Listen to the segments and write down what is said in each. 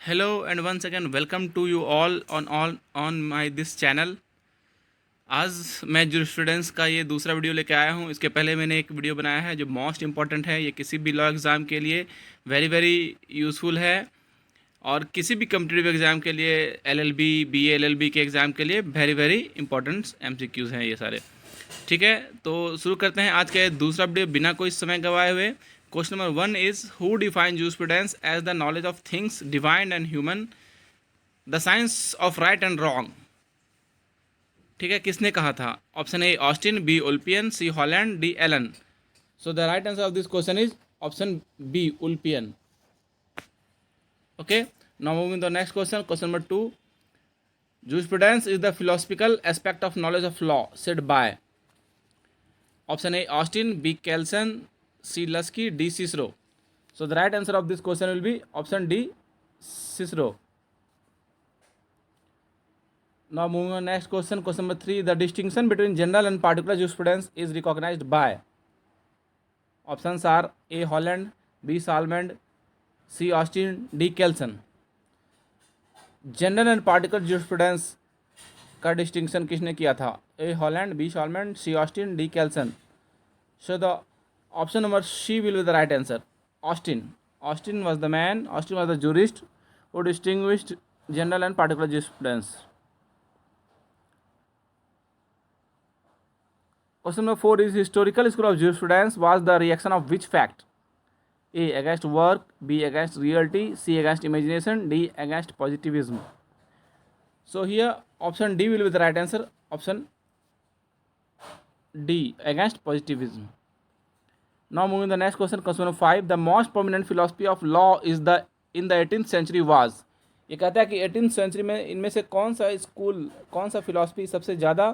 Hello and once again welcome to you all on my this channel। आज मैं jurisprudence का ये दूसरा वीडियो लेके आया हूँ। इसके पहले मैंने एक वीडियो बनाया है जो मोस्ट इम्पॉर्टेंट है। ये किसी भी लॉ एग्ज़ाम के लिए वेरी वेरी यूज़फुल है और किसी भी कम्पिटिटिव एग्ज़ाम के लिए LLB BA LLB के एग्ज़ाम के लिए वेरी वेरी इंपॉर्टेंट MCQs हैं ये सारे। ठीक है, तो शुरू करते हैं आज का दूसरा वीडियो बिना कोई समय गंवाए हुए। Question number 1 is who define jurisprudence as the knowledge of things divine and human, the science of right and wrong. ठीक है, किसने कहा था? Option A Austin, B Ulpian, C Holland, D Allen. So the right answer of this question is option B Ulpian. Okay, now moving the next question. Question number 2, jurisprudence is the philosophical aspect of knowledge of law said by option A Austin, B Kelson, C Lusky, D Cicero. So the right answer of this question will be option D Cicero. Now moving on next question. Question number 3, the distinction between general and particular jurisprudence is recognized by options are A Holland, B Salmond, C Austin, D Kelson. General and particle jurisprudence का distinction किसने किया था? A Holland, B Shalman, C Austin, D Kelsen. So the option number C will be the right answer, Austin. Austin was the man, Austin was the jurist who distinguished general and particular jurisprudence. Question number 4 is historical school of jurisprudence was the reaction of which fact? A against work, B against reality, C against imagination, D against positivism. So here option D will be the right answer, option D against positivism. Now moving the next question, question number 5, the most prominent philosophy of law is the in the 18th century was। ये कहता है कि 18th century में इनमें से कौन सा school, कौन सा फिलॉसफी सबसे ज़्यादा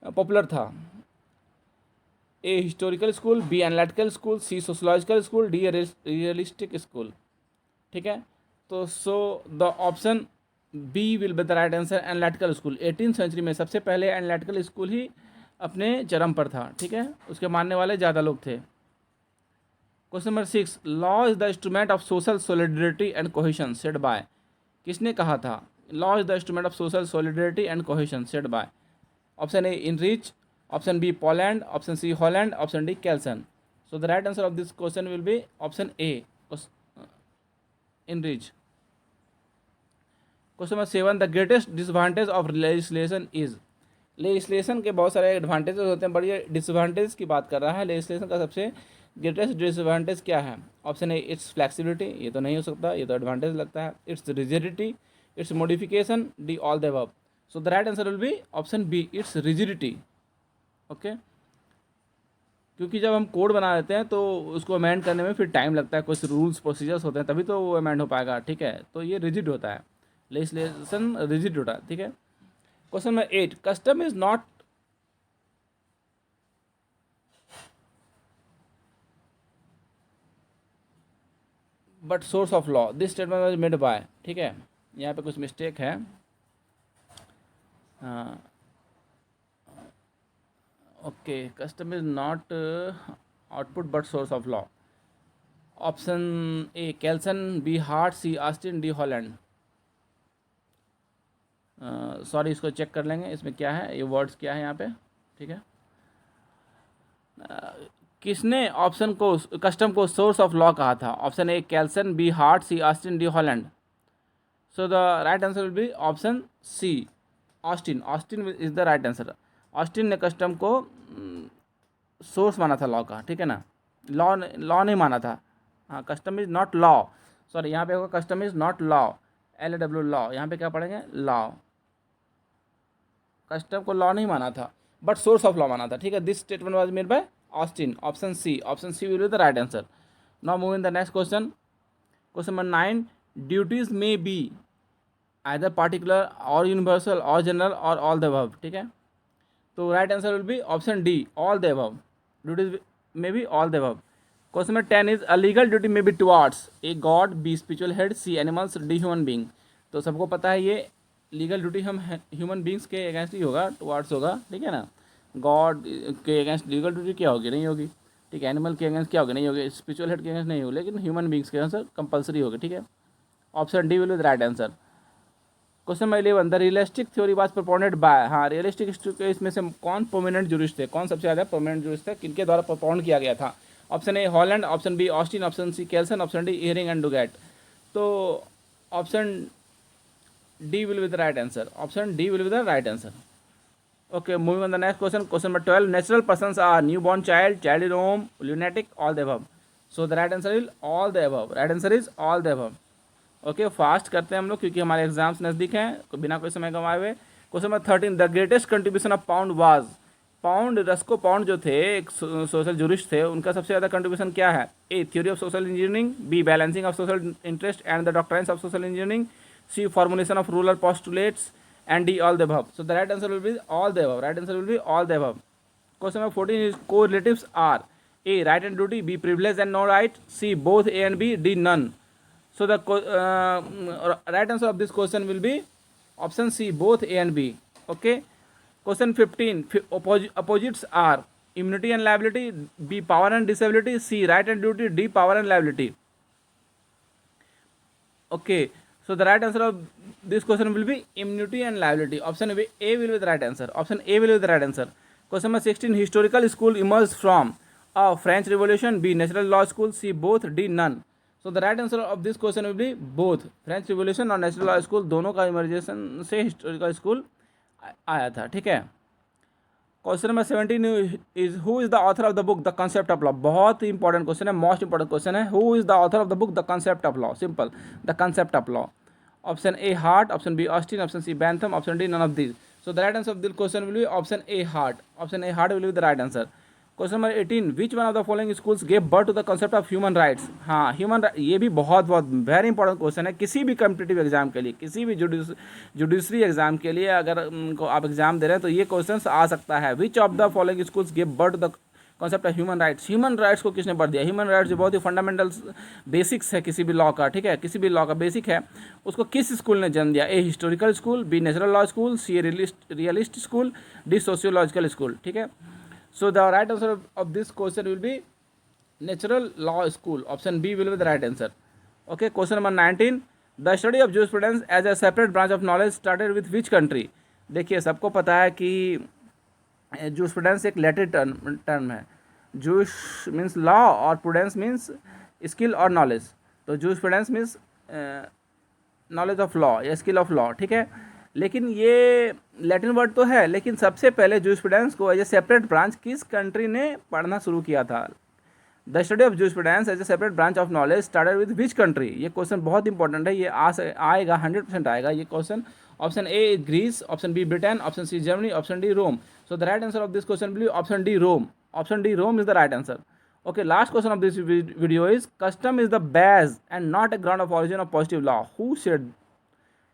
पॉपुलर था? A historical school, B analytical school, C sociological school, D realistic school. ठीक है, तो so the option B will be the right answer, analytical school. 18th century में सबसे पहले एनालिटिकल स्कूल ही अपने चरम पर था। ठीक है, उसके मानने वाले ज़्यादा लोग थे। Question number 6, law is the instrument of social solidarity and cohesion said bye. किसने कहा था? Law is the instrument of social solidarity and cohesion said bye. Option A enrich, option B Poland, option C Holland, option D Kelson. So the right answer of this question will be option A Inrich. Question number 7, the greatest disadvantage of legislation is। Legislation के बहुत सारे advantages होते हैं, बड़ी disadvantage की बात कर रहा है। लेजिस्लेशन का सबसे ग्रेटेस्ट डिसएडवांटेज क्या है? ऑप्शन ए इट्स फ्लेक्सिबिलिटी, ये तो नहीं हो सकता, ये तो एडवांटेज लगता है। Its rigidity, its modification, D all the above. So the right answer will be option B its rigidity. Okay, क्योंकि जब हम कोड बना लेते हैं तो उसको अमेंड करने में फिर टाइम लगता है, कुछ रूल्स प्रोसीजर्स होते हैं, तभी तो वो अमेंड हो पाएगा। ठीक है, तो ये रिजिड होता है, लेजिस्लेशन रिजिड होता है। ठीक है, question number 8, custom is not but source of law, this statement was made by. ठीक है, यहाँ पे कुछ मिस्टेक है। हाँ, okay, custom is not output but source of law. Option A Kelsen, B Hart, C Austin, D Holland. Sorry, इसको check कर लेंगे इसमें क्या है, ये वर्ड्स क्या है यहाँ पे। ठीक है, किसने ऑप्शन को कस्टम को सोर्स ऑफ लॉ कहा था? Option A Kelsen, B Hart, C Austin, D Holland. So the right answer will be option C Austin. Austin is the right answer. Austin ने कस्टम को सोर्स माना था law का। ठीक है ना, लॉ नहीं माना था। हाँ, custom is not law, sorry यहाँ पे होगा custom is not law, LAW law. यहाँ पे क्या पढ़ेंगे? लॉ। कस्टम को लॉ नहीं माना था बट सोर्स ऑफ लॉ माना था। ठीक है, this statement was made by Austin. Option C, option C will be the right answer. Now moving the next question. Question number 9, duties may be either particular or universal or general or all the above. ठीक है, तो right answer will be option D all the above. Duties may be all the above. Question number 10 is a legal duty may be towards A God, B spiritual head, C animals, D human being. तो सबको पता है ये legal duty हम human beings के against ही होगा, towards होगा। ठीक है ना, गॉड के अगेंस्ट लीगल ड्यूटी क्या होगी? नहीं होगी। ठीक है, एनिमल के अगेंस्ट क्या होगी? नहीं होगी। स्पिरिचुअल हेड के अगेंस्ट नहीं होगी, लेकिन ह्यूमन बींग्स के अगेंस्ट कंपलसरी होगी। ठीक है, option D will be the right answer. Question number 11, the realistic theory was proponed by, हाँ रियलिस्टिक के इसमें से कौन प्रोमिनेंट जूरिस्ट थे, कौन सबसे ज़्यादा प्रोमिनेंट जूरिस्ट थे, किनके द्वारा प्रपोन किया गया था? Option A Holland, option B Austin, option C Kelsen, option D इयरिंग एंड डुगैट। तो option D will be the right answer, option D will be the right answer. Okay, moving on the next question. Question number 12. Natural persons are newborn child, child in womb, lunatic, all the above. So the right answer is all the above. Right answer is all the above. Okay, fast करते हैं हम लोग क्योंकि हमारे exams नज़दीक हैं, बिना कोई समय गंवाए हुए। Question number 13. The greatest contribution of Pound was, Pound Roscoe Pound जो थे एक सोशल जूरिस्ट थे, उनका सबसे ज़्यादा कंट्रीब्यूशन क्या है? A theory of social engineering, B balancing of social interest and the doctrines of social engineering, C formulation of rural postulates, and D all the above. So the right answer will be all the above. Right answer will be all the above. Question number 14 is correlatives are A right and duty, B privilege and no right, C both A and B, D none. So the right answer of this question will be option C both A and B. Okay. Question 15, opposites are immunity and liability, B power and disability, C right and duty, D power and liability. Okay. So the right answer of this question will be immunity and liability. Option A will be the right answer. Option A will be the right answer. Question number 16. Historical school emerged from A French Revolution, B Natural Law School, C both, D none. So the right answer of this question will be both. French Revolution और Natural Law School दोनों का इमर्जेशन से historical school आया था। ठीक है। Question number 17 is who is the author of the book the concept of law. बहुत ही इंपॉर्टेंट क्वेश्चन है, मोस्ट इंपॉर्टेंट क्वेश्चन है। Who is the author of the book the concept of law. Simple, the concept of law. Option A Hart, option B Austin, option C Bentham, option D none of these. So the right answer of this question will be option A Hart. Option A Hart will be the right answer. Question number 18, which one of the following schools gave birth to the concept of human rights. हाँ human, ये भी बहुत very important question है किसी भी competitive exam के लिए, किसी भी जुडिशरी एग्जाम के लिए अगर आप एग्जाम दे रहे हैं तो ये क्वेश्चन आ सकता है। Which of the following schools gave birth to the concept of human rights. Human rights को किसने बढ़ दिया? ह्यूमन राइट्स जो बहुत ही फंडामेंटल बेसिक्स है किसी भी लॉ का, ठीक है, किसी भी लॉ का बेसिक है, उसको किस स्कूल ने जन्म दिया? A historical school, B natural law school, C realist school, D sociological school. ठीक है। So the right answer of this question will be natural law school. Option B will be the right answer. Okay. Question number 19. The study of jurisprudence as a separate branch of knowledge started with which country? देखिए सबको पता है कि jurisprudence एक Latin term है। Jus means law और prudence means skill और knowledge। तो jurisprudence means knowledge of law या skill of law। ठीक है। लेकिन ये लैटिन वर्ड तो है, लेकिन सबसे पहले जूरिस्प्रूडेंस को एज ए सेपरेट ब्रांच किस कंट्री ने पढ़ना शुरू किया था? The study of jurisprudence as a separate branch of knowledge started with which country. ये क्वेश्चन बहुत इंपॉर्टेंट है, ये आएगा 100% आएगा ये question. Option A Greece, option B Britain, option C Germany, option D Rome. So the right answer of this question will be option D Rome. Option D Rome is the right answer. Okay, last question of this video is custom is the base and not a ground of origin of positive law. Who said,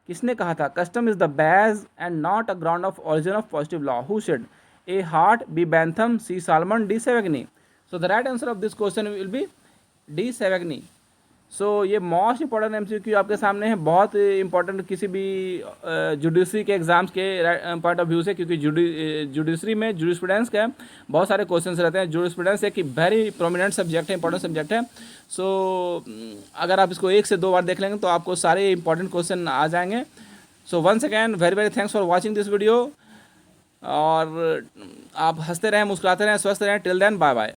किसने कहा था custom is the base and not a ground of origin of positive law? Who said? A Hart, B Bentham, C Salmond, D Savigny. So the right answer of this question will be D Savigny. So ये most important MCQ आपके सामने है, बहुत important किसी भी judiciary के exams के point of view से, क्योंकि जुडिशरी में जूरिस्प्रूडेंस के बहुत सारे क्वेश्चंस रहते हैं। जूरिस्प्रूडेंस एक वेरी प्रोमिनेंट सब्जेक्ट है, इंपॉर्टेंट सब्जेक्ट है। सो अगर आप इसको 1 से 2 बार देख लेंगे तो आपको सारे इंपॉर्टेंट क्वेश्चन आ जाएंगे। So once again very thanks for watching this video, और आप हंसते रहें, मुस्कुराते रहें, स्वस्थ रहें। Till then bye bye.